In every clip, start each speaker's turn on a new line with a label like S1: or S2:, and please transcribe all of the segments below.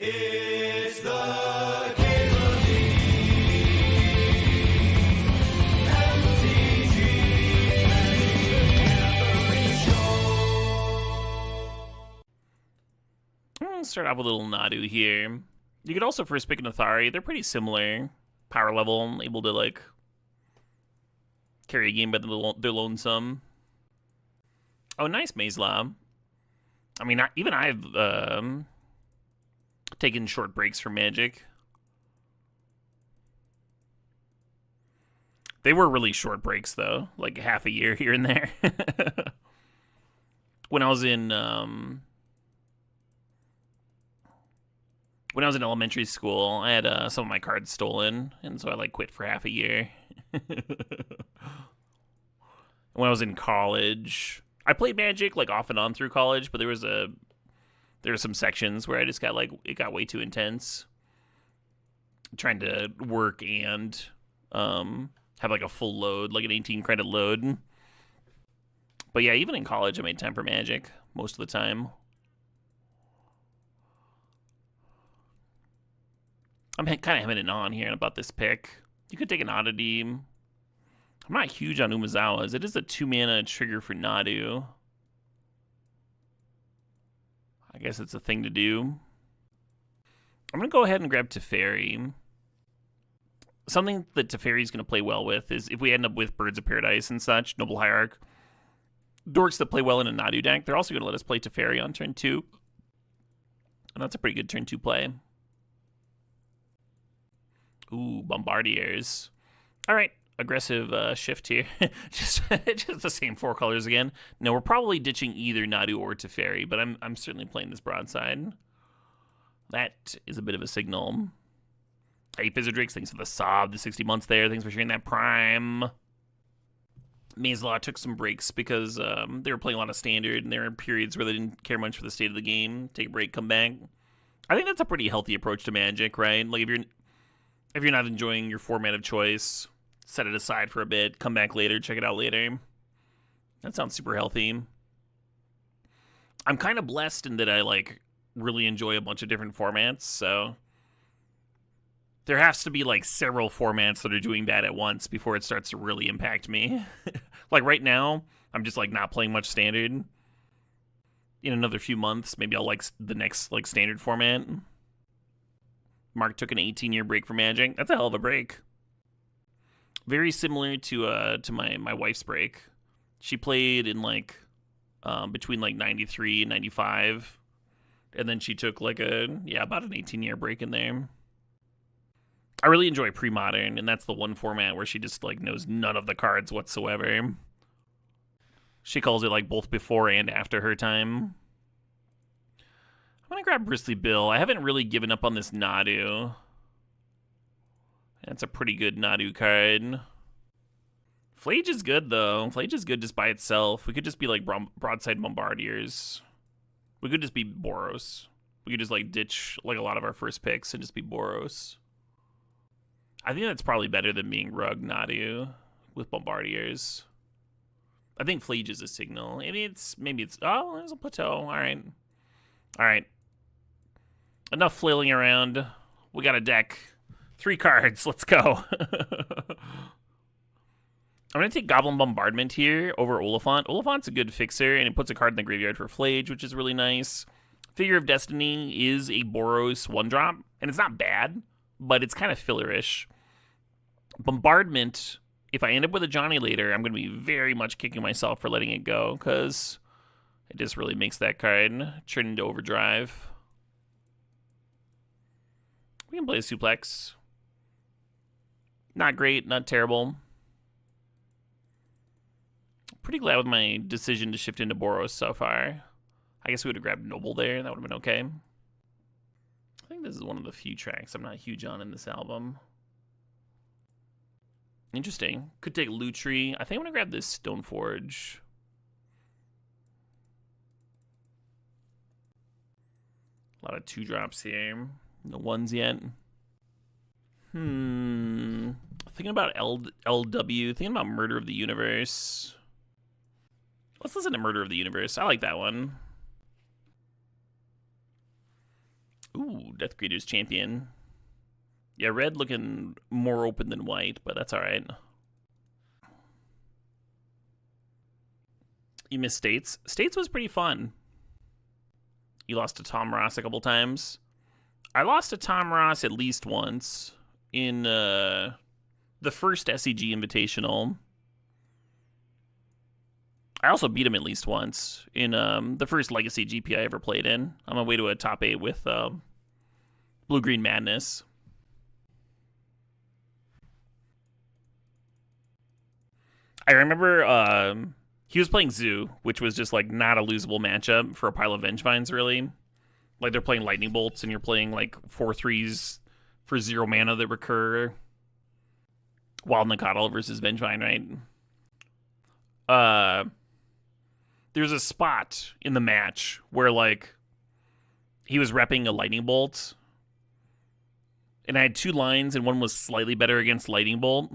S1: It's the Cable
S2: I'm going to start off with a little Nadu here. You could also first pick an Athari. They're pretty similar. Power level, able to, like, carry a game by their lonesome. Oh, nice Maze Lob. I mean, even I've taken short breaks from Magic. They were really short breaks, though. Like, half a year here and there. When I was in elementary school, I had some of my cards stolen, and so I like quit for half a year. When I was in college, I played Magic like off and on through college, but there were some sections where I just got like it got way too intense, trying to work and have like a full load, like an 18 credit load. But yeah, even in college, I made time for Magic most of the time. I'm kind of having it on here about this pick. You could take an Oddity. I'm not huge on Umezawa's. It is a 2-mana trigger for Nadu. I guess it's a thing to do. I'm going to go ahead and grab Teferi. Something that Teferi's going to play well with is if we end up with Birds of Paradise and such, Noble Hierarch. Dorks that play well in a Nadu deck, they're also going to let us play Teferi on turn 2. And that's a pretty good turn 2 play. Ooh, Bombardiers. All right, aggressive shift here. just the same 4 colors again. No, we're probably ditching either Nadu or Teferi, but I'm certainly playing this broadside. That is a bit of a signal. Hey, Fizzardrix, thanks for the sob, the 60 months there. Thanks for sharing that prime. Maze-Law took some breaks because they were playing a lot of Standard, and there were periods where they didn't care much for the state of the game. Take a break, come back. I think that's a pretty healthy approach to Magic, right? Like, if you're not enjoying your format of choice, set it aside for a bit, come back later, check it out later. That sounds super healthy. I'm kind of blessed in that I, like, really enjoy a bunch of different formats, so there has to be, like, several formats that are doing that at once before it starts to really impact me. Like, right now, I'm just, like, not playing much Standard. In another few months, maybe I'll like the next, like, Standard format. Mark took an 18-year break from Magic. That's a hell of a break. Very similar to my wife's break. She played in, like, between, like, 93 and 95. And then she took, like, about an 18-year break in there. I really enjoy Pre-Modern, and that's the one format where she just, like, knows none of the cards whatsoever. She calls it, like, both before and after her time. I'm going to grab Bristly Bill. I haven't really given up on this Nadu. That's a pretty good Nadu card. Flage is good, though. Flage is good just by itself. We could just be, like, Broadside Bombardiers. We could just be Boros. We could just, like, ditch, like, a lot of our first picks and just be Boros. I think that's probably better than being Rug Nadu with Bombardiers. I think Flage is a signal. Maybe it's oh, there's a plateau. All right. Enough flailing around. We got a deck. 3 cards. Let's go. I'm going to take Goblin Bombardment here over Oliphant. Oliphant's a good fixer, and it puts a card in the graveyard for Flage, which is really nice. Figure of Destiny is a Boros 1-drop, and it's not bad, but it's kind of fillerish. Bombardment, if I end up with a Johnny later, I'm going to be very much kicking myself for letting it go, because it just really makes that card turn into Overdrive. We can play a Suplex. Not great, not terrible. Pretty glad with my decision to shift into Boros so far. I guess we would have grabbed Noble there. That would have been okay. I think this is one of the few tracks I'm not huge on in this album. Interesting. Could take Lutri. I think I'm going to grab this Stoneforge. A lot of 2-drops here. No 1s yet. Thinking about LW. Thinking about Murder of the Universe. Let's listen to Murder of the Universe. I like that one. Ooh, Death Greeter's champion. Yeah, red looking more open than white, but that's all right. You missed States. States was pretty fun. You lost to Tom Ross a couple times. I lost to Tom Ross at least once in the first SEG Invitational. I also beat him at least once in the first Legacy GP I ever played in. On my way to a top 8 with Blue-Green Madness. I remember he was playing Zoo, which was just like not a losable matchup for a pile of Vengevines, really. Like they're playing Lightning Bolts and you're playing like 4/3s for 0 mana that recur. Wild Nacatl versus Vengevine, right? There's a spot in the match where like he was repping a Lightning Bolt. And I had 2 lines and one was slightly better against Lightning Bolt.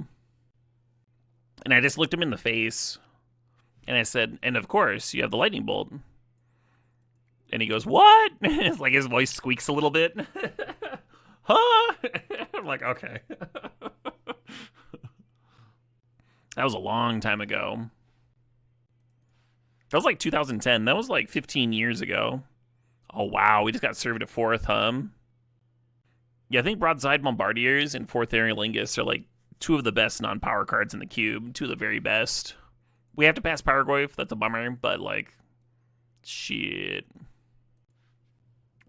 S2: And I just looked him in the face. And I said, and of course, you have the Lightning Bolt. And he goes, what? It's like his voice squeaks a little bit. Huh? I'm like, okay. That was a long time ago. That was like 2010. That was like 15 years ago. Oh, wow. We just got served at 4th, huh? Yeah, I think Broadside Bombardiers and 4th Aerolingus are like 2 of the best non-power cards in the cube. 2 of the very best. We have to pass Paragoyf. That's a bummer, but like, shit.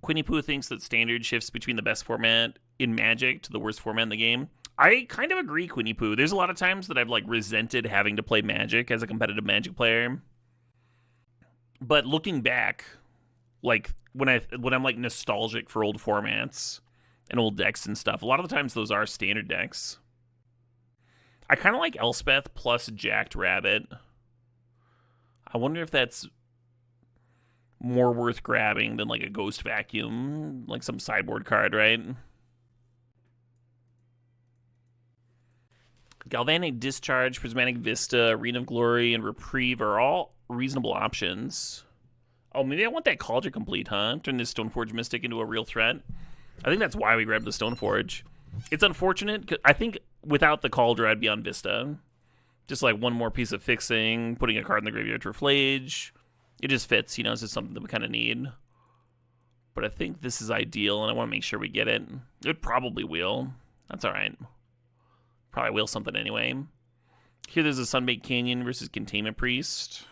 S2: Quinny Poo thinks that Standard shifts between the best format in Magic to the worst format in the game. I kind of agree, Quinny Poo. There's a lot of times that I've like resented having to play Magic as a competitive Magic player. But looking back, like when I'm like nostalgic for old formats and old decks and stuff, a lot of the times those are Standard decks. I kind of like Elspeth plus Jacked Rabbit. I wonder if that's more worth grabbing than like a Ghost Vacuum, like some sideboard card, right? Galvanic Discharge, Prismatic Vista, Arena of Glory, and Reprieve are all reasonable options. Oh, maybe I want that Cauldron Complete, huh? Turn this Stoneforge Mystic into a real threat. I think that's why we grabbed the Stoneforge. It's unfortunate, because I think without the Cauldron, I'd be on Vista. Just like one more piece of fixing, putting a card in the graveyard to Flage. It just fits, you know, it's just something that we kind of need. But I think this is ideal, and I want to make sure we get it. It probably will. That's all right. Probably will something anyway. Here there's a Sunbaked Canyon versus Containment Priest.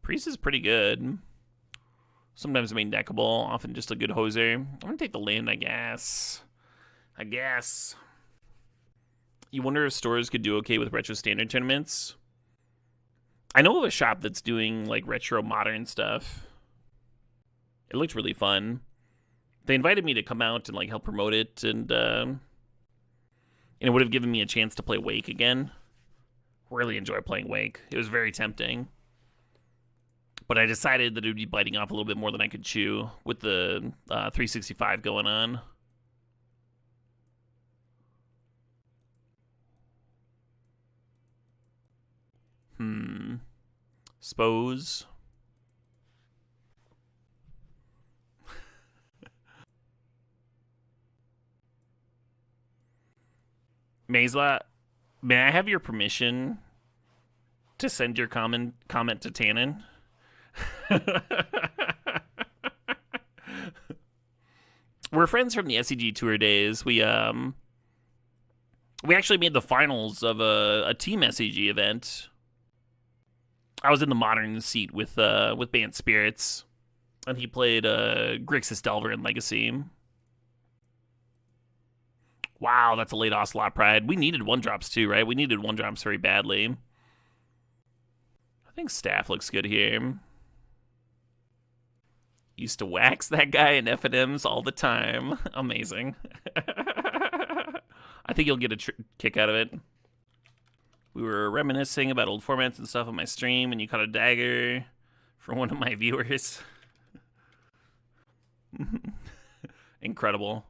S2: Priest is pretty good. Sometimes main deckable, often just a good hoser. I'm going to take the land, I guess. You wonder if stores could do okay with retro standard tournaments? I know of a shop that's doing like retro modern stuff. It looked really fun. They invited me to come out and like help promote it, and it would have given me a chance to play Wake again. Really enjoy playing Wake. It was very tempting. But I decided that it would be biting off a little bit more than I could chew with the 365 going on. Suppose. Mazla, may I have your permission to send your comment to Tannen? We're friends from the SEG Tour days. We actually made the finals of a team SEG event. I was in the modern seat with Bant Spirits, and he played Grixis Delver in Legacy. Wow, that's a late Ocelot Pride. We needed 1-drops too, right? We needed 1-drops very badly. I think Staff looks good here. Used to wax that guy in F&Ms all the time. Amazing. I think you'll get a kick out of it. We were reminiscing about old formats and stuff on my stream, and you caught a dagger from one of my viewers. Incredible.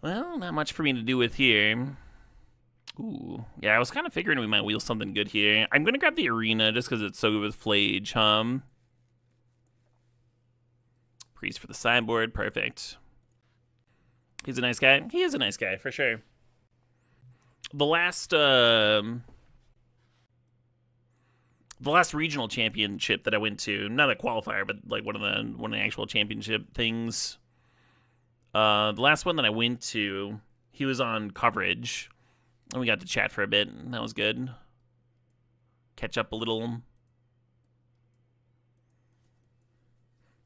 S2: Well, not much for me to do with here. Ooh, yeah, I was kind of figuring we might wheel something good here. I'm going to grab the Arena just because it's so good with Flage, Priest for the sideboard. Perfect. He's a nice guy. He is a nice guy, for sure. The last regional championship that I went to, not a qualifier, but like one of the actual championship things. The last one that I went to, he was on coverage, and we got to chat for a bit, and that was good. Catch up a little.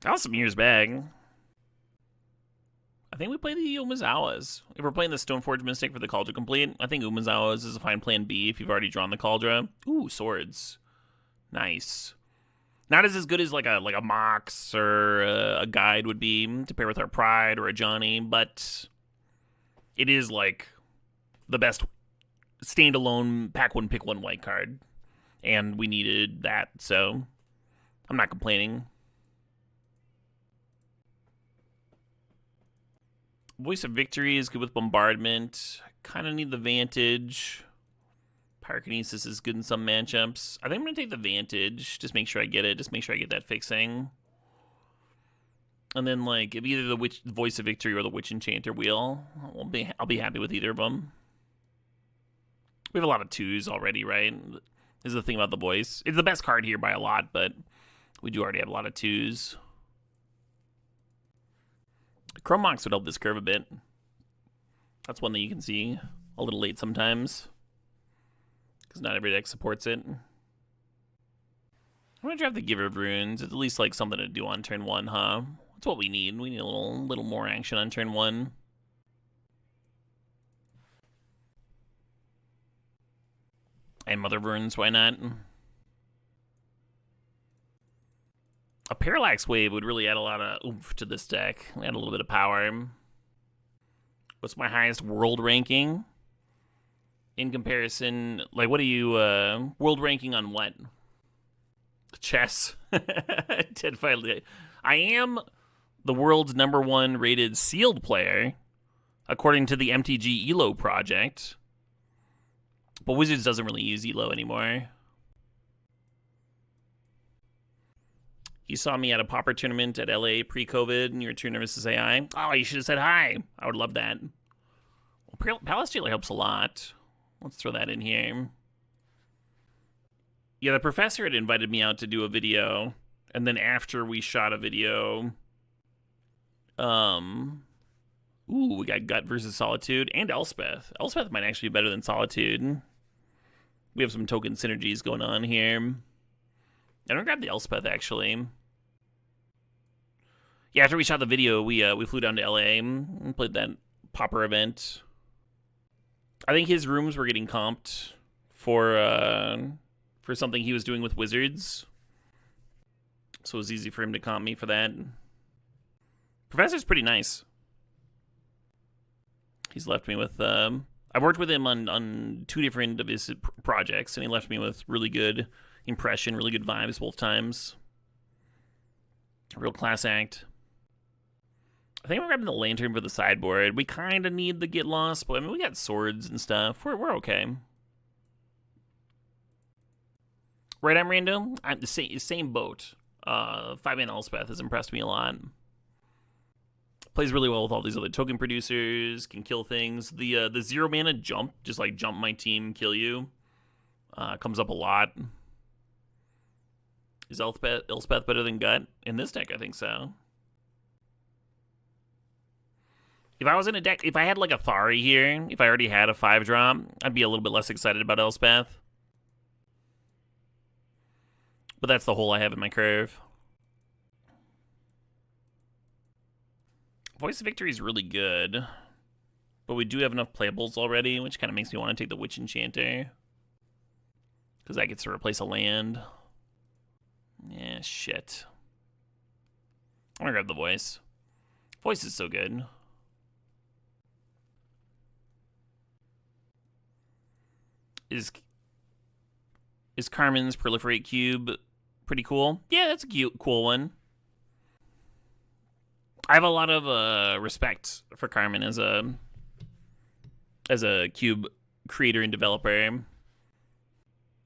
S2: That was some years back. I think we play the Umazawas. If we're playing the Stoneforge Mystic for the Cauldron Complete, I think Umazawas is a fine plan B if you've already drawn the Cauldron. Ooh, swords. Nice. Not as good as like a Mox or a Guide would be to pair with our Pride or a Johnny, but it is like the best standalone pack one, pick one white card. And we needed that, so I'm not complaining. Voice of Victory is good with Bombardment. Kind of need the Vantage. Pyrokinesis is good in some matchups. I think I'm going to take the Vantage. Just make sure I get it. Just make sure I get that fixing. And then, like, if either the Voice of Victory or the Witch Enchanter wheel, I'll be happy with either of them. We have a lot of 2s already, right? This is the thing about the Voice. It's the best card here by a lot, but we do already have a lot of 2s. Chrome Mox would help this curve a bit. That's one that you can see a little late sometimes, because not every deck supports it. I'm going to draft the Giver of Runes. It's at least like something to do on turn 1, huh? That's what we need. We need a little more action on turn 1. And Mother of Runes, why not? A Parallax Wave would really add a lot of oomph to this deck. Add a little bit of power. What's my highest world ranking? In comparison, like, what are you, world ranking on what? Chess. Ted finally. I am the world's #1 rated sealed player, according to the MTG ELO project. But Wizards doesn't really use ELO anymore. You saw me at a Pauper tournament at LA pre-COVID, and you were too nervous to say hi. Oh, you should have said hi. I would love that. Well, Palace Jailer helps a lot. Let's throw that in here. Yeah, the professor had invited me out to do a video, and then after we shot a video, we got Gut versus Solitude and Elspeth. Elspeth might actually be better than Solitude. We have some token synergies going on here. I'm gonna grab the Elspeth, actually. Yeah, after we shot the video, we flew down to LA and played that Pauper event. I think his rooms were getting comped for something he was doing with Wizards. So it was easy for him to comp me for that. Professor's pretty nice. He's left me with... I've worked with him on 2 different of his projects, and he left me with really good impression, really good vibes both times. Real class act. I think I'm grabbing the Lantern for the sideboard. We kind of need the Get Lost, but I mean, we got swords and stuff. We're okay. Right, I'm Rando? I'm the same boat. 5-man Elspeth has impressed me a lot. Plays really well with all these other token producers, can kill things. The 0-mana jump, just like jump my team, kill you, comes up a lot. Is Elspeth better than Gut? In this deck, I think so. If I was in a deck, if I had like a Thari here, if I already had a 5-drop, I'd be a little bit less excited about Elspeth. But that's the hole I have in my curve. Voice of Victory is really good. But we do have enough playables already, which kind of makes me want to take the Witch Enchanter. Because that gets to replace a land. Yeah, shit. I'm gonna grab the Voice. Voice is so good. Is Carmen's Proliferate Cube pretty cool? Yeah, that's a cool one. I have a lot of respect for Carmen as a cube creator and developer.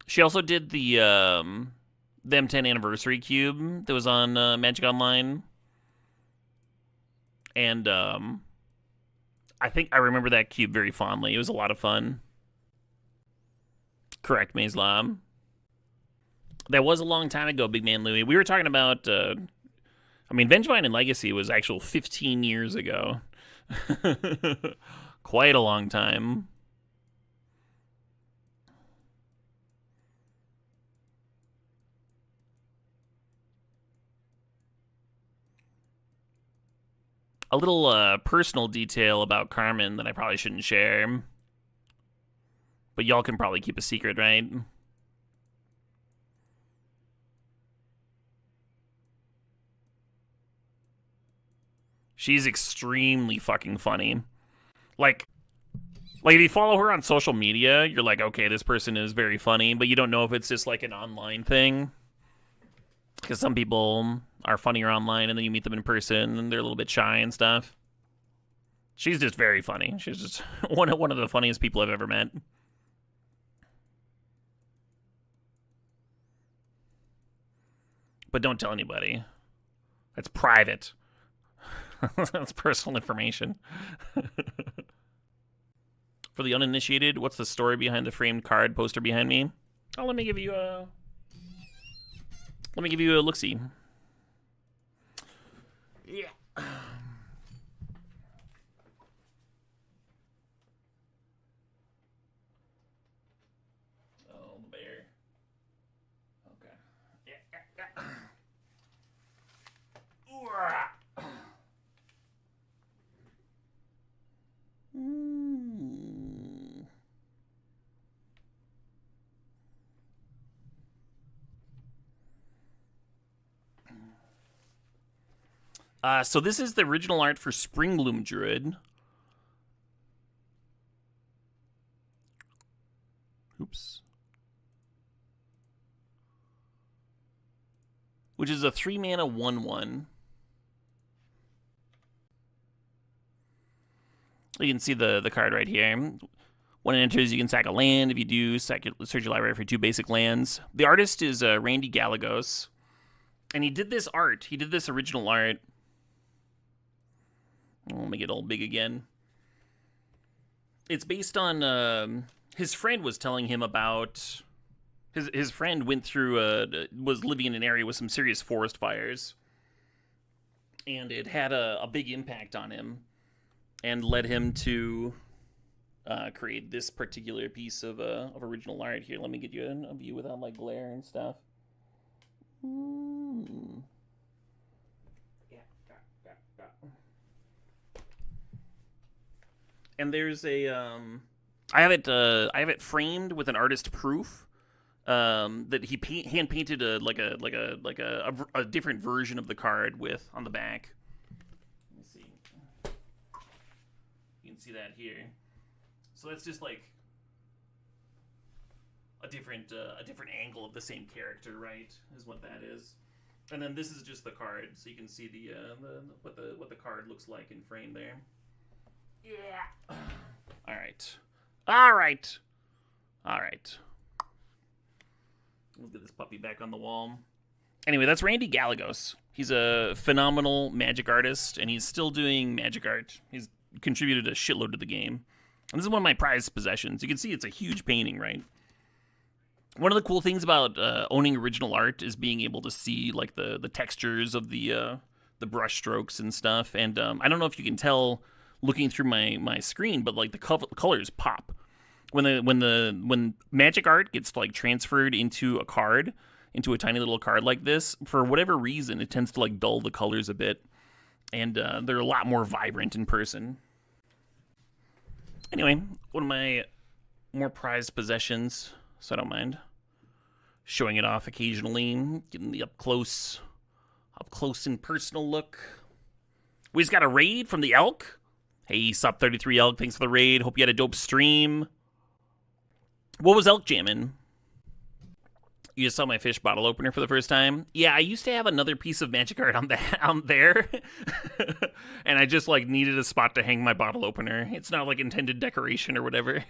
S2: She also did the M10 Anniversary Cube that was on Magic Online. And I think I remember that cube very fondly. It was a lot of fun. Correct me, Islam. That was a long time ago, Big Man Louie. We were talking about, I mean, Vengevine and Legacy was actual 15 years ago. Quite a long time. A little personal detail about Carmen that I probably shouldn't share. But y'all can probably keep a secret, right? She's extremely fucking funny. Like if you follow her on social media, you're like, okay, this person is very funny, but you don't know if it's just like an online thing. Because some people are funnier online and then you meet them in person and they're a little bit shy and stuff. She's just very funny. She's just one of the funniest people I've ever met. But don't tell anybody. That's private. That's personal information. For the uninitiated, what's the story behind the framed card poster behind me? Oh, let me give you a look-see. Yeah. Oh, the bear. Okay. Yeah. So this is the original art for Springbloom Druid. Oops. Which is a 3-mana 1/1. You can see the card right here. When it enters, you can sack a land. If you do, search your library for 2 basic lands. The artist is Randy Gallegos. And he did this art. He did this original art. Let me get all big again. It's based on... his friend was telling him about... His friend went through... was living in an area with some serious forest fires. And it had a big impact on him. And led him to create this particular piece of original art. Here, let me get you a view without like glare and stuff. And there's a I have it framed with an artist proof that he hand painted a different version of the card with on the back. Let me see. You can see that here. So that's just like a different angle of the same character, right? Is what that is. And then this is just the card, so you can see the what the card looks like in frame there. Yeah. All right. Let's get this puppy back on the wall. Anyway, that's Randy Gallegos. He's a phenomenal magic artist, and he's still doing magic art. He's contributed a shitload to the game. And this is one of my prized possessions. You can see it's a huge painting, right? One of the cool things about owning original art is being able to see like the textures of the brush strokes and stuff. And I don't know if you can tell looking through my screen, but like the colors pop when magic art gets like transferred into a card, into a tiny little card like this. For whatever reason, it tends to like dull the colors a bit, and they're a lot more vibrant in person. Anyway, one of my more prized possessions, so I don't mind showing it off occasionally, getting the up close and personal look. We just got a raid from the Elk. Hey, sup 33 Elk, thanks for the raid. Hope you had a dope stream. What was Elk jamming? You just saw my fish bottle opener for the first time? Yeah, I used to have another piece of magic art on there. And I just like needed a spot to hang my bottle opener. It's not like intended decoration or whatever.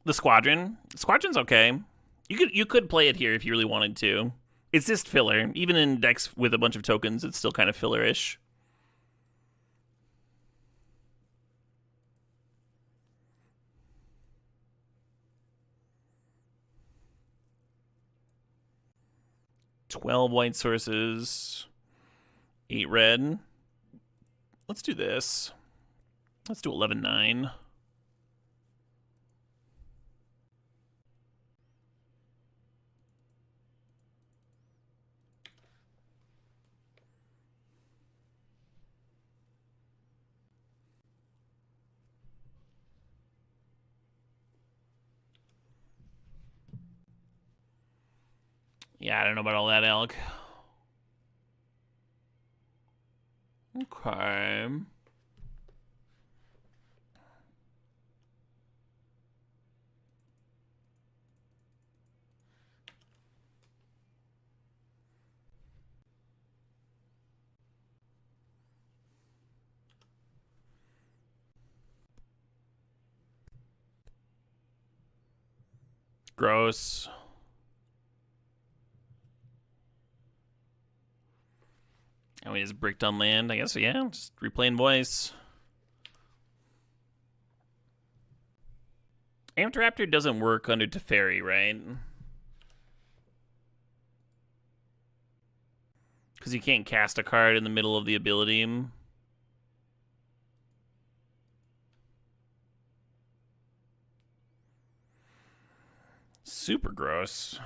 S2: The Squadron's okay. You could play it here if you really wanted to. It's just filler. Even in decks with a bunch of tokens, it's still kind of fillerish. $12 white sources, 8 red. Let's do this. Let's do 11-9. Yeah, I don't know about all that, Alec. Okay. Gross. And we just bricked on land, I guess. Yeah, just replaying voice. Amped Raptor doesn't work under Teferi, right? Because you can't cast a card in the middle of the ability. Super gross.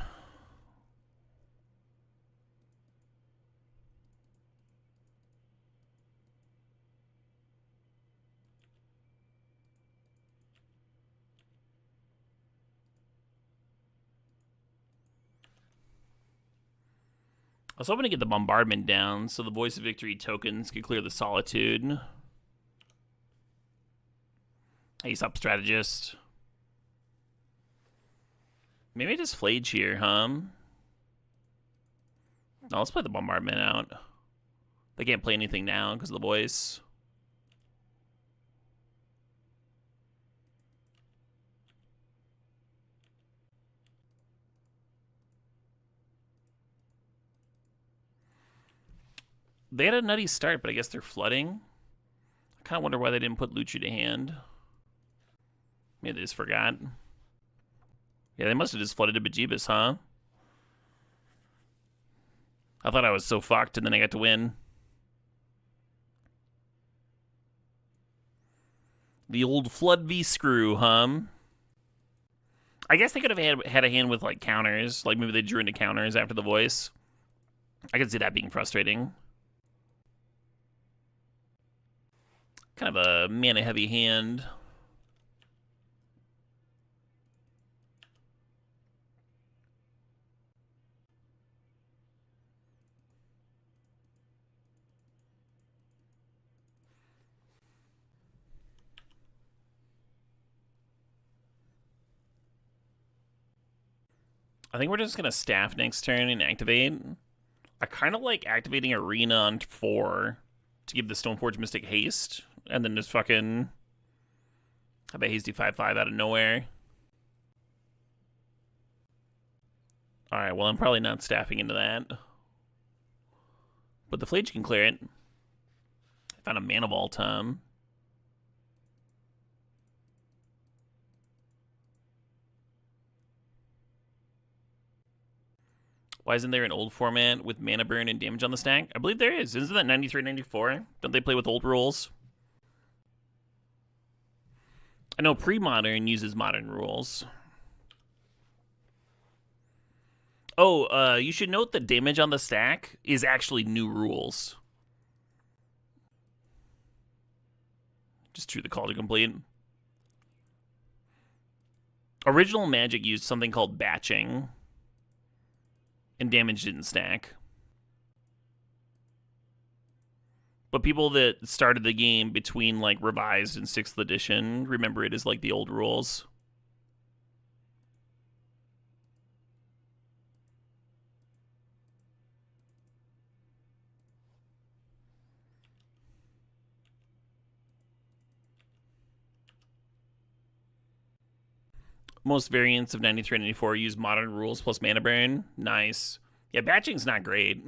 S2: I was hoping to get the bombardment down so the Voice of Victory tokens could clear the Solitude. Ace up, strategist. Maybe I just Flage here, huh? No, let's play the bombardment out. They can't play anything now because of the voice. They had a nutty start, but I guess they're flooding. I kind of wonder why they didn't put Lucha to hand. Maybe they just forgot. Yeah, they must have just flooded to Bejeebus, huh? I thought I was so fucked, and then I got to win. The old flood v screw, huh? I guess they could have had a hand with, like, counters. Like, maybe they drew into counters after the voice. I could see that being frustrating. Kind of a mana-heavy hand. I think we're just going to staff next turn and activate. I kind of like activating Arena on 4 to give the Stoneforge Mystic haste, and then just fucking have a hasty 5/5 out of nowhere. Alright, well, I'm probably not staffing into that. But the Flage can clear it. I found a Mana Vault, Why isn't there an old format with mana burn and damage on the stack? I believe there is. Isn't that 93-94? Don't they play with old rules? I know pre-modern uses modern rules. Oh, you should note that damage on the stack is actually new rules. Just true the call to complete. Original Magic used something called batching, and damage didn't stack. But people that started the game between, like, Revised and 6th edition remember it as, like, the old rules. Most variants of 93-94 use modern rules plus mana burn. Nice. Yeah, batching's not great.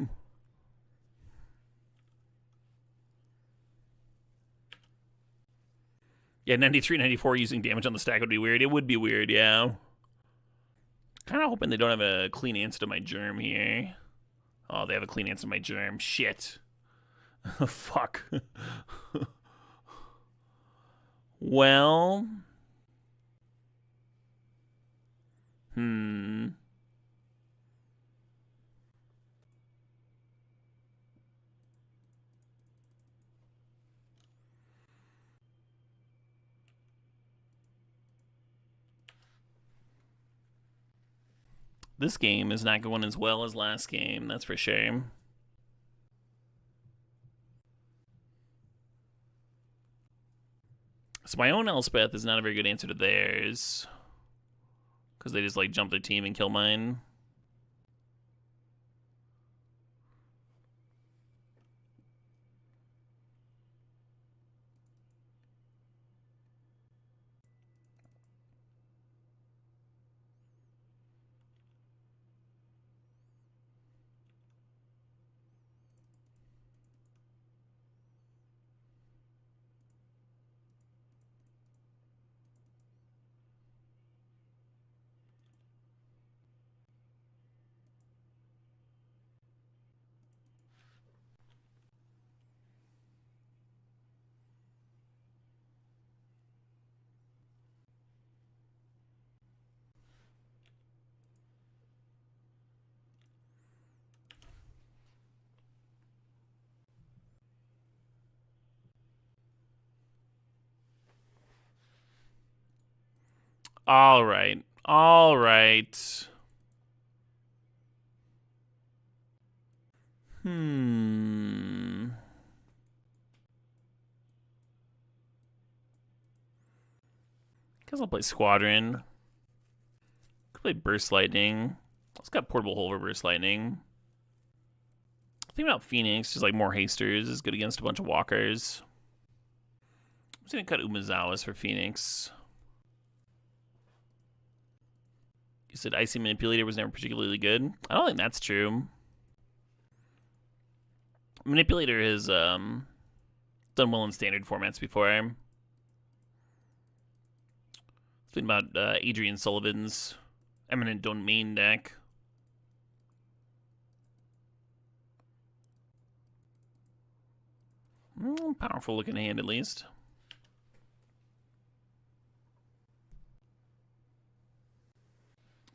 S2: Yeah, 93, 94 using damage on the stack would be weird. It would be weird, yeah. Kind of hoping they don't have a clean answer to my germ here. Oh, they have a clean answer to my germ. Shit. Fuck. Well. This game is not going as well as last game, that's for sure. So my own Elspeth is not a very good answer to theirs. Because they just like jump their team and kill mine. All right. All right. Guess I'll play Squadron. Could play Burst Lightning. It's got Portable Hole for Burst Lightning. Think about Phoenix, just like more hasters is good against a bunch of walkers. I'm just gonna cut Umazawas for Phoenix. You said Icy Manipulator was never particularly good. I don't think that's true. Manipulator has done well in standard formats before. Think about Adrian Sullivan's Eminent Domain deck. Powerful looking hand, at least.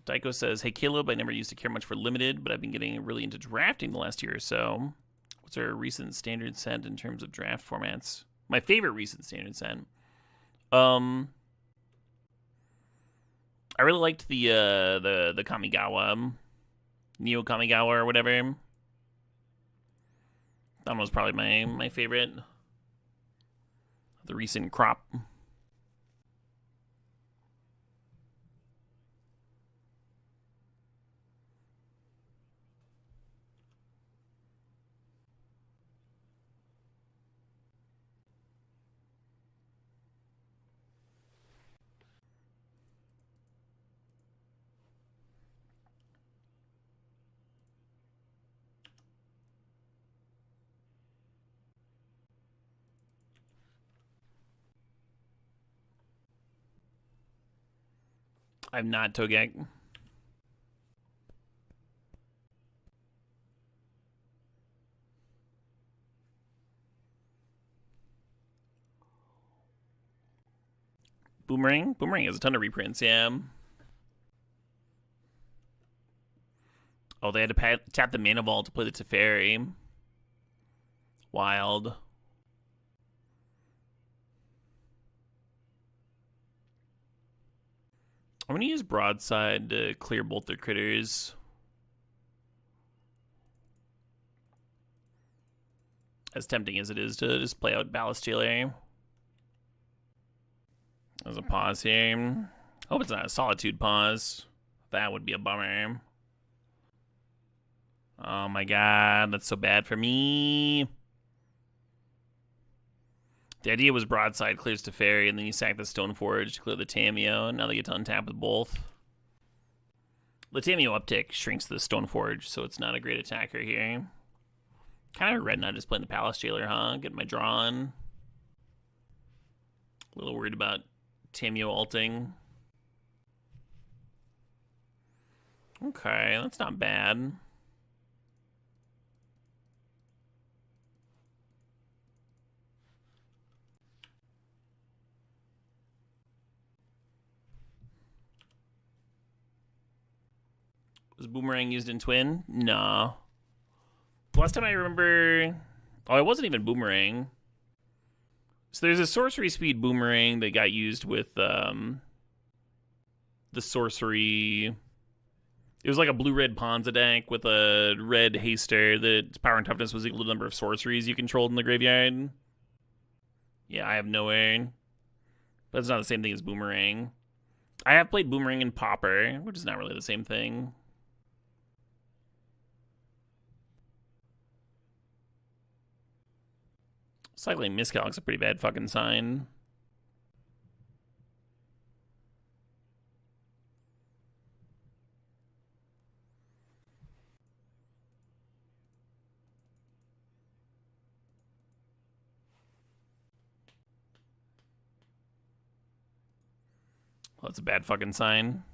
S2: Daiko says, hey, Caleb, I never used to care much for Limited, but I've been getting really into drafting the last year or so. What's our recent standard set in terms of draft formats? My favorite recent standard set. I really liked the Kamigawa, Neo Kamigawa or whatever. That one was probably my favorite. The recent crop. I'm not Togek. Boomerang? Boomerang has a ton of reprints, yeah. Oh, they had to tap the Mana Vault to play the Teferi. Wild. I'm going to use Broadside to clear both their critters. As tempting as it is to just play out Ballast Jailer. There's a pause here. Hope it's not a Solitude pause. That would be a bummer. Oh my god, that's so bad for me. The idea was Broadside clears Teferi, and then you sack the Stoneforge to clear the Tameo, and now they get to untap with both. The Tameo uptick shrinks the Stoneforge, so it's not a great attacker here. Kind of regret not just playing the Palace Jailer, huh? Getting my draw on. A little worried about Tameo ulting. Okay, that's not bad. Was Boomerang used in Twin? No. The last time I remember... Oh, it wasn't even Boomerang. So there's a sorcery speed Boomerang that got used with the sorcery... It was like a blue-red Ponza deck with a red haster that power and toughness was equal to the number of sorceries you controlled in the graveyard. Yeah, I have no way. But it's not the same thing as Boomerang. I have played Boomerang and Popper, which is not really the same thing. Cycling Miscalc's a pretty bad fucking sign. Well, that's a bad fucking sign.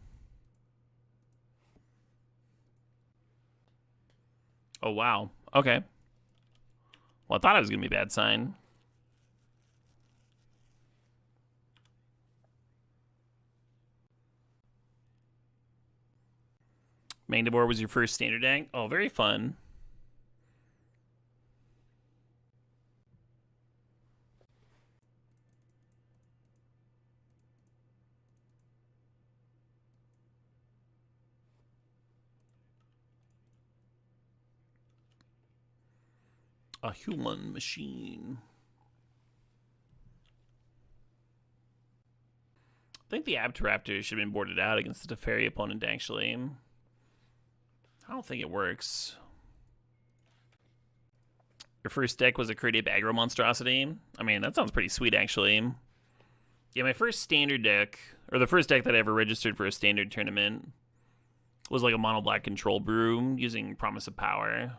S2: Oh, wow. Okay. Well, I thought it was going to be a bad sign. Magdeburg was your first standard deck? Oh, very fun. A human machine. I think the Abteraptor should have been boarded out against the Teferi opponent, actually. I don't think it works. Your first deck was a create ape aggro monstrosity. I mean, that sounds pretty sweet, actually. Yeah, my first standard deck, or the first deck that I ever registered for a standard tournament, was like a mono black control brew using Promise of Power.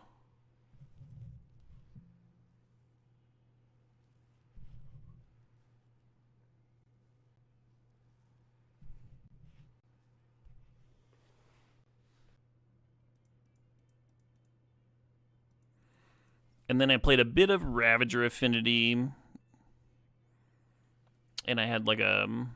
S2: And then I played a bit of Ravager Affinity. And I had like a... And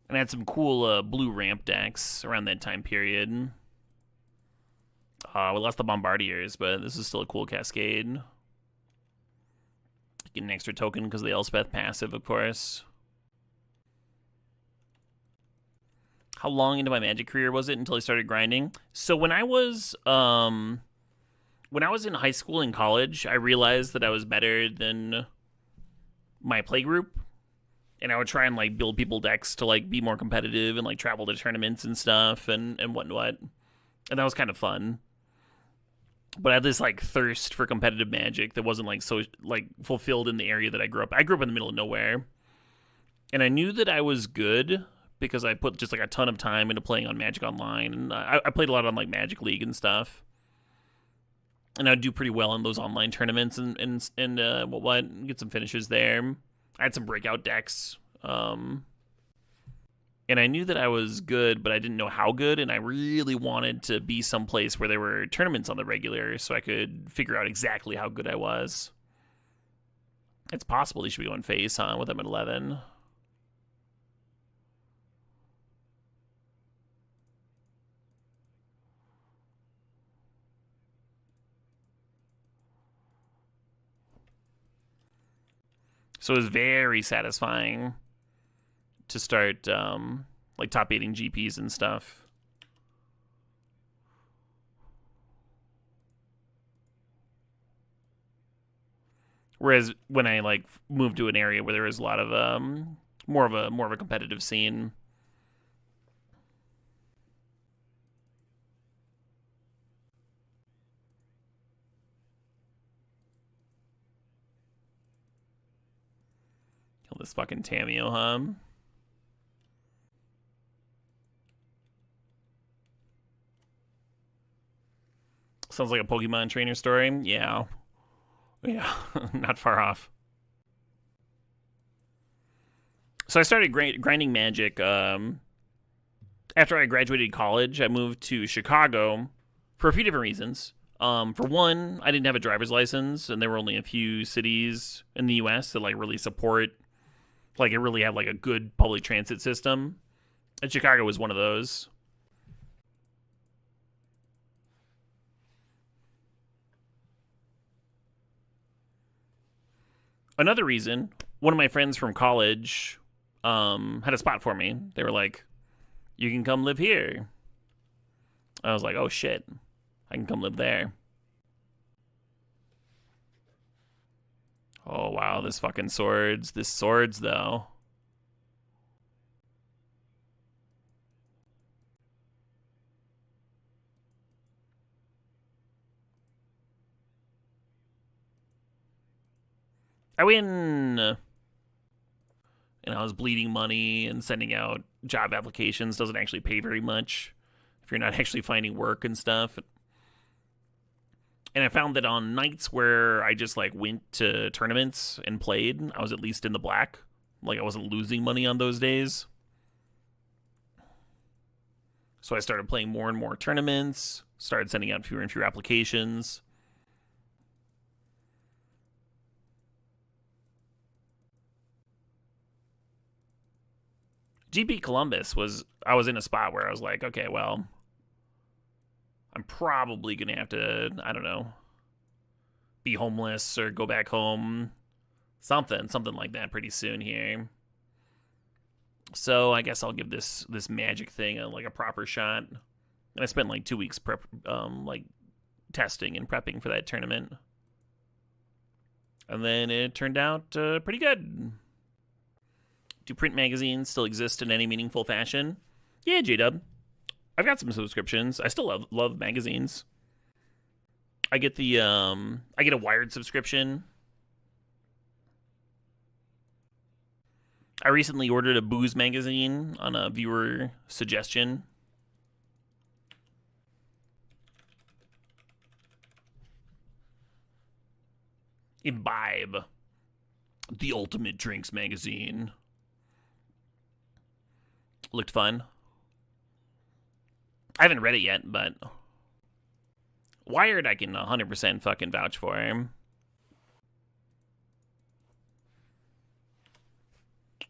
S2: I had some cool blue ramp decks around that time period. We lost the Bombardiers, but this is still a cool Cascade. Get an extra token because of the Elspeth passive, of course. How long into my Magic career was it until I started grinding? So when I was in high school and college, I realized that I was better than my playgroup, and I would try and like build people decks to like be more competitive and like travel to tournaments and stuff and whatnot, and that was kind of fun. But I had this like thirst for competitive Magic that wasn't like so like fulfilled in the area that I grew up. I grew up in the middle of nowhere, and I knew that I was good because I put just like a ton of time into playing on Magic Online, and I played a lot on like Magic League and stuff, and I'd do pretty well in those online tournaments and get some finishes there. I had some breakout decks, and I knew that I was good, but I didn't know how good, and I really wanted to be someplace where there were tournaments on the regular so I could figure out exactly how good I was. It's possible they should be going face, huh, with them at 11. So it was very satisfying to start like top 8ing GPs and stuff. Whereas when I like moved to an area where there was a lot of more of a competitive scene, Kill this fucking Tameo hum. Sounds like a Pokemon trainer story. Yeah. Yeah, not far off. So I started grinding Magic. After I graduated college, I moved to Chicago for a few different reasons. For one, I didn't have a driver's license, and there were only a few cities in the U.S. that like really support, like it really have like a good public transit system, and Chicago was one of those. Another reason, one of my friends from college had a spot for me. They were like, "You can come live here." I was like, "Oh shit, I can come live there." Oh wow, this fucking swords. This swords though. I win. And I was bleeding money and sending out job applications. Doesn't actually pay very much if you're not actually finding work and stuff. And I found that on nights where I just like went to tournaments and played, I was at least in the black. Like I wasn't losing money on those days. So I started playing more and more tournaments, started sending out fewer and fewer applications. GP Columbus I was in a spot where I was like, okay, well, I'm probably going to have to, I don't know, be homeless or go back home. Something like that pretty soon here. So I guess I'll give this Magic thing like a proper shot. And I spent like 2 weeks like testing and prepping for that tournament. And then it turned out pretty good. Do print magazines still exist in any meaningful fashion? Yeah, J-Dub. I've got some subscriptions. I still love magazines. I get a Wired subscription. I recently ordered a booze magazine on a viewer suggestion. Imbibe, the ultimate drinks magazine. Looked fun. I haven't read it yet, but Wired I can 100% fucking vouch for him.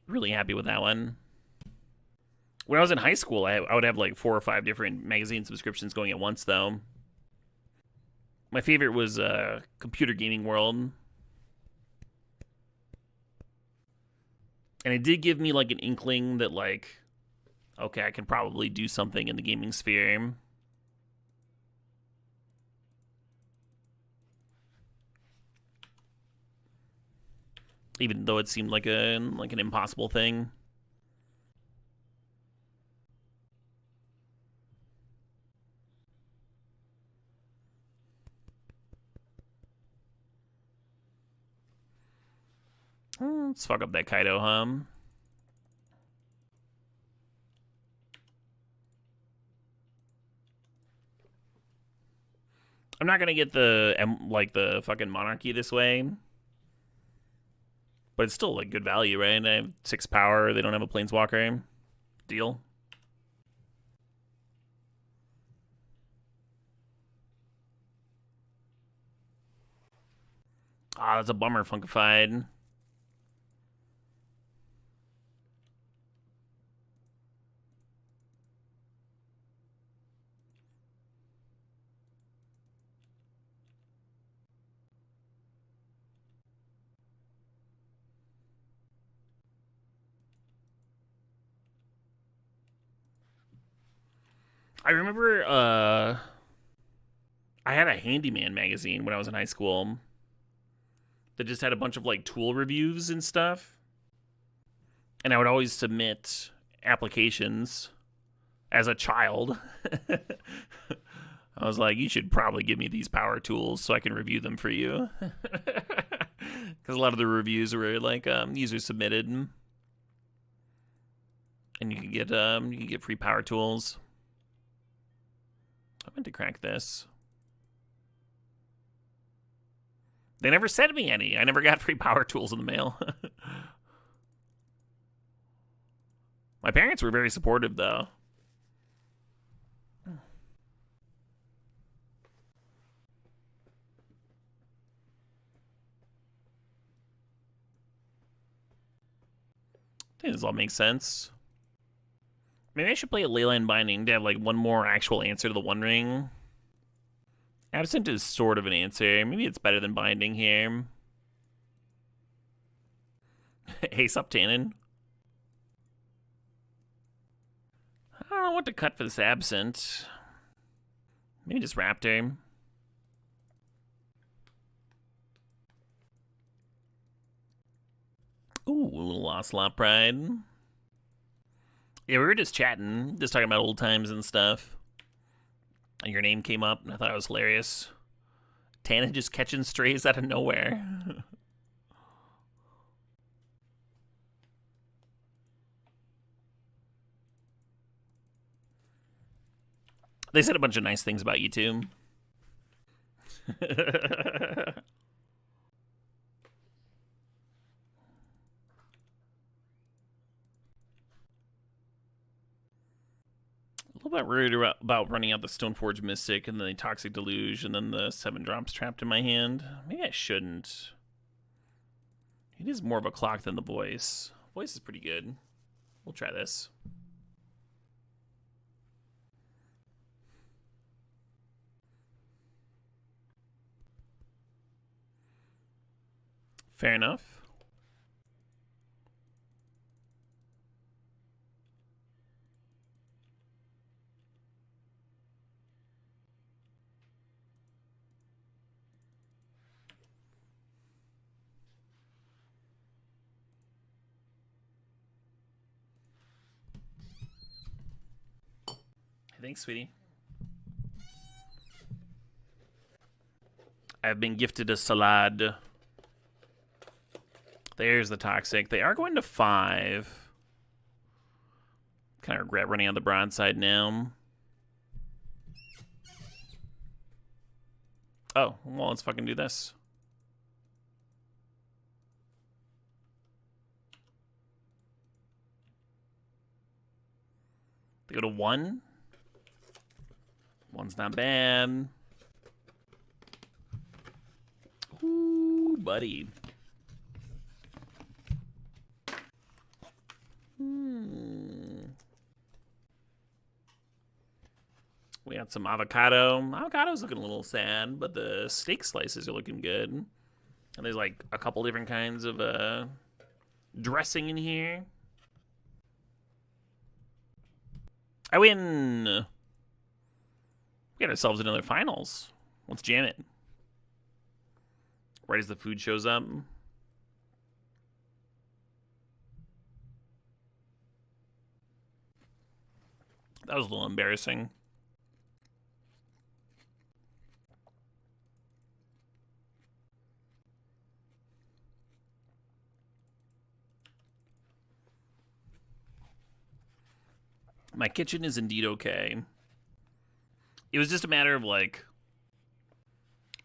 S2: Really happy with that one. When I was in high school, I would have like 4 or 5 different magazine subscriptions going at once, though. My favorite was Computer Gaming World. And it did give me like an inkling that like, okay, I can probably do something in the gaming sphere. Even though it seemed like an impossible thing. Let's fuck up that Kaido hum. I'm not gonna get the fucking monarchy this way, but it's still like good value, right? I have 6 power. They don't have a planeswalker. Deal. Ah, that's a bummer, Funkified. I remember I had a handyman magazine when I was in high school that just had a bunch of like tool reviews and stuff. And I would always submit applications as a child. I was like, you should probably give me these power tools so I can review them for you. Because a lot of the reviews were like user submitted, and you can get free power tools. I meant to crack this. They never sent me any. I never got free power tools in the mail. My parents were very supportive, though. I think this all makes sense. Maybe I should play a Leyline Binding to have like one more actual answer to the One Ring. Absent is sort of an answer. Maybe it's better than Binding here. Ace up Tannen. I don't know what to cut for this Absent. Maybe just Raptor. Ooh, a little Lost Lot Pride. Yeah, we were just chatting, just talking about old times and stuff. And your name came up, and I thought it was hilarious. Tana just catching strays out of nowhere. They said a bunch of nice things about you, too. A little bit worried about running out the Stoneforge Mystic and the Toxic Deluge and then the 7 drops trapped in my hand. Maybe I shouldn't. It is more of a clock than the voice. Voice is pretty good. We'll try this. Fair enough. Thanks, sweetie. I've been gifted a salad. There's the Toxic. They are going to 5. Kind of regret running on the bronze side now. Oh, well, let's fucking do this. They go to 1. 1's not bad. Ooh, buddy. We got some avocado. Avocado's looking a little sad, but the steak slices are looking good. And there's like a couple different kinds of dressing in here. I win. We got ourselves another finals. Let's jam it. Right as the food shows up. That was a little embarrassing. My kitchen is indeed okay. It was just a matter of, like,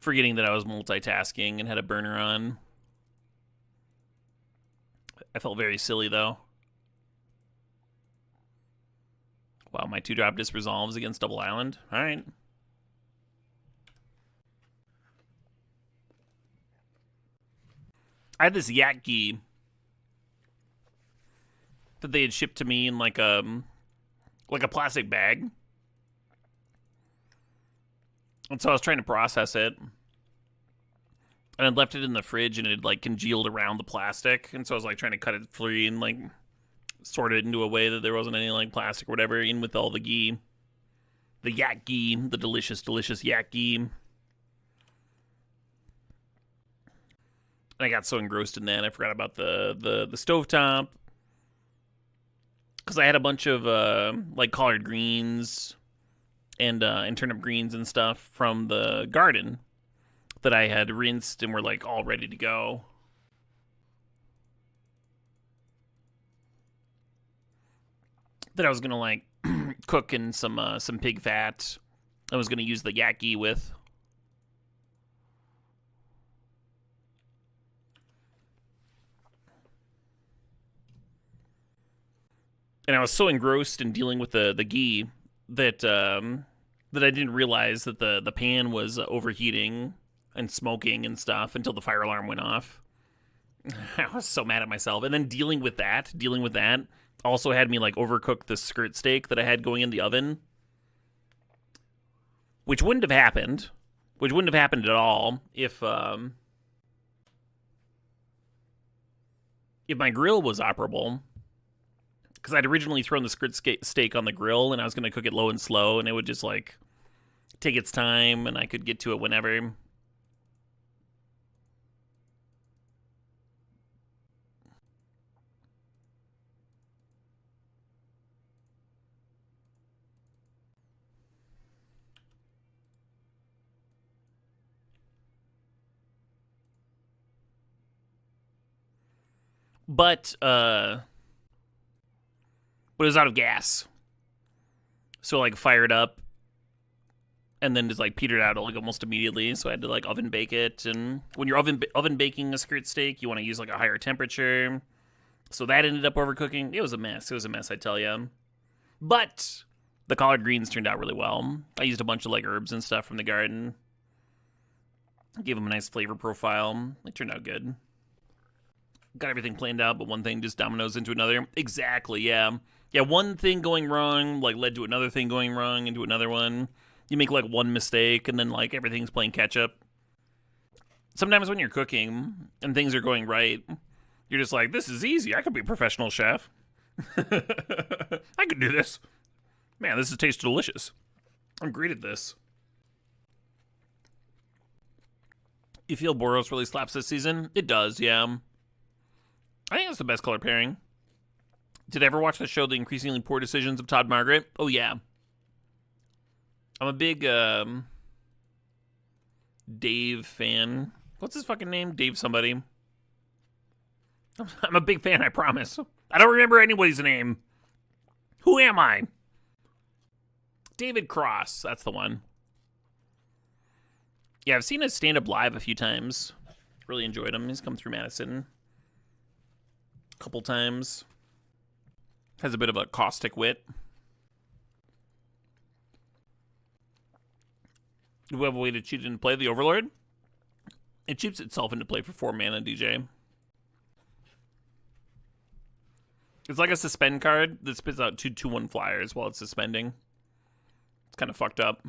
S2: forgetting that I was multitasking and had a burner on. I felt very silly, though. Wow, my 2-drop just resolves against Double Island. All right. I had this Yatki that they had shipped to me in like a plastic bag. And so I was trying to process it. And I'd left it in the fridge and it had like congealed around the plastic. And so I was like trying to cut it free and like sort it into a way that there wasn't any like plastic or whatever in with all the ghee. The yak ghee, the delicious, delicious yak ghee. And I got so engrossed in that I forgot about the stovetop. Because I had a bunch of like collard greens and turnip greens and stuff from the garden that I had rinsed and were like all ready to go. that I was gonna like cook in some pig fat. I was gonna use the yak ghee with. And I was so engrossed in dealing with the ghee that that I didn't realize that the pan was overheating and smoking and stuff until the fire alarm went off. I was so mad at myself. And then dealing with that also had me like overcook the skirt steak that I had going in the oven, which wouldn't have happened. Which wouldn't have happened at all if my grill was operable. Because I'd originally thrown the skirt steak on the grill and I was going to cook it low and slow, and it would just like take its time and I could get to it whenever. But it was out of gas. So like fired up and then just like petered out like almost immediately. So I had to like oven bake it. And when you're oven baking a skirt steak, you want to use like a higher temperature. So that ended up overcooking. It was a mess. It was a mess, I tell you. But the collard greens turned out really well. I used a bunch of like herbs and stuff from the garden. Gave them a nice flavor profile. They turned out good. Got everything planned out, but one thing just dominoes into another. Exactly, yeah. Yeah, one thing going wrong, like, led to another thing going wrong, into another one. You make, like, one mistake, and then, like, everything's playing catch-up. Sometimes when you're cooking, and things are going right, you're just like, this is easy. I could be a professional chef. I could do this. Man, this tastes delicious. I'm great at this. You feel Boros really slaps this season? It does, yeah. I think that's the best color pairing. Did I ever watch the show The Increasingly Poor Decisions of Todd Margaret? Oh, yeah. I'm a big Dave fan. What's his fucking name? Dave somebody. I'm a big fan, I promise. I don't remember anybody's name. Who am I? David Cross. That's the one. Yeah, I've seen his stand-up live a few times. Really enjoyed him. He's come through Madison couple times. Has a bit of a caustic wit. Do we have a way to cheat into play the Overlord? It cheats itself into play for 4 mana, DJ. It's like a suspend card that spits out 2/2/1 flyers while it's suspending. It's kind of fucked up.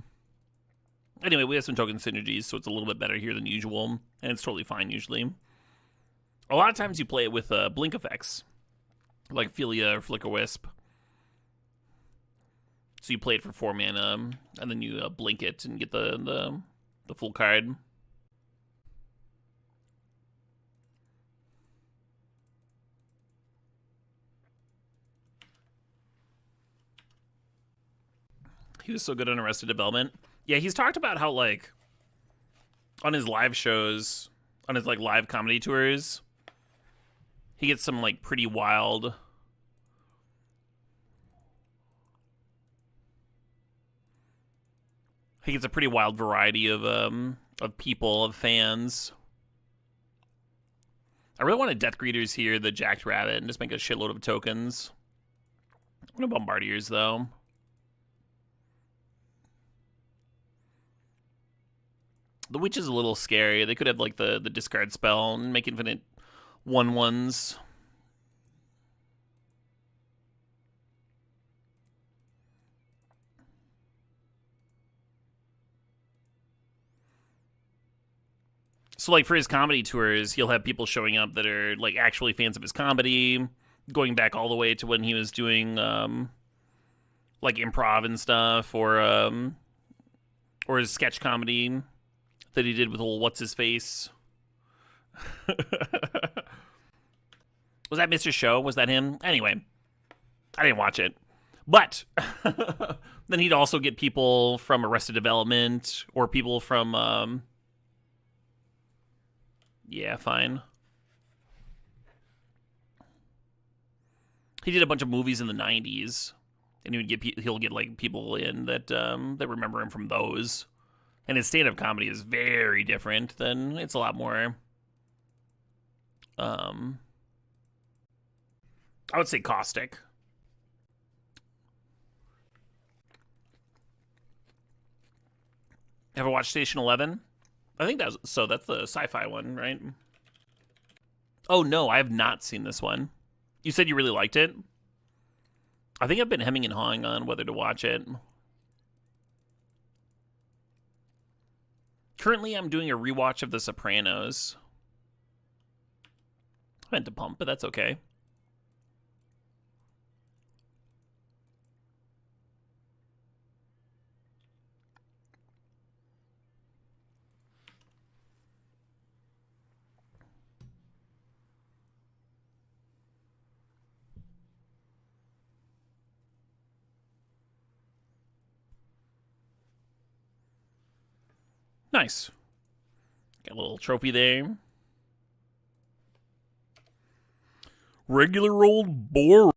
S2: Anyway, we have some token synergies, so it's a little bit better here than usual, and it's totally fine usually. A lot of times you play it with blink effects, like Philia or Flicker Wisp. So you play it for 4 mana, and then you blink it and get the full card. He was so good on Arrested Development. Yeah, he's talked about how, like, on his live shows, on his, like, live comedy tours, he gets some, like, pretty wild... He gets a pretty wild variety of people, of fans. I really want a Death Greeters here, the Jacked Rabbit, and just make a shitload of tokens. I want Bombardiers, though. The Witch is a little scary. They could have, like, the discard spell and make infinite 1/1s. So, like, for his comedy tours, he'll have people showing up that are, like, actually fans of his comedy, going back all the way to when he was doing, like, improv and stuff, or his sketch comedy that he did with old What's-His-Face. Was that Mr. Show? Was that him? Anyway, I didn't watch it. But then he'd also get people from Arrested Development, or people from... Yeah, fine. He did a bunch of movies in the 90s. and he'll get like people in that that remember him from those. And his stand-up comedy is very different. Than it's a lot more. I would say caustic. Ever watched Station 11? I think that's the sci-fi one, right? Oh no, I have not seen this one. You said you really liked it? I think I've been hemming and hawing on whether to watch it. Currently, I'm doing a rewatch of The Sopranos. I meant to pump, but that's okay. Nice. Got a little trophy there. Regular old Boros.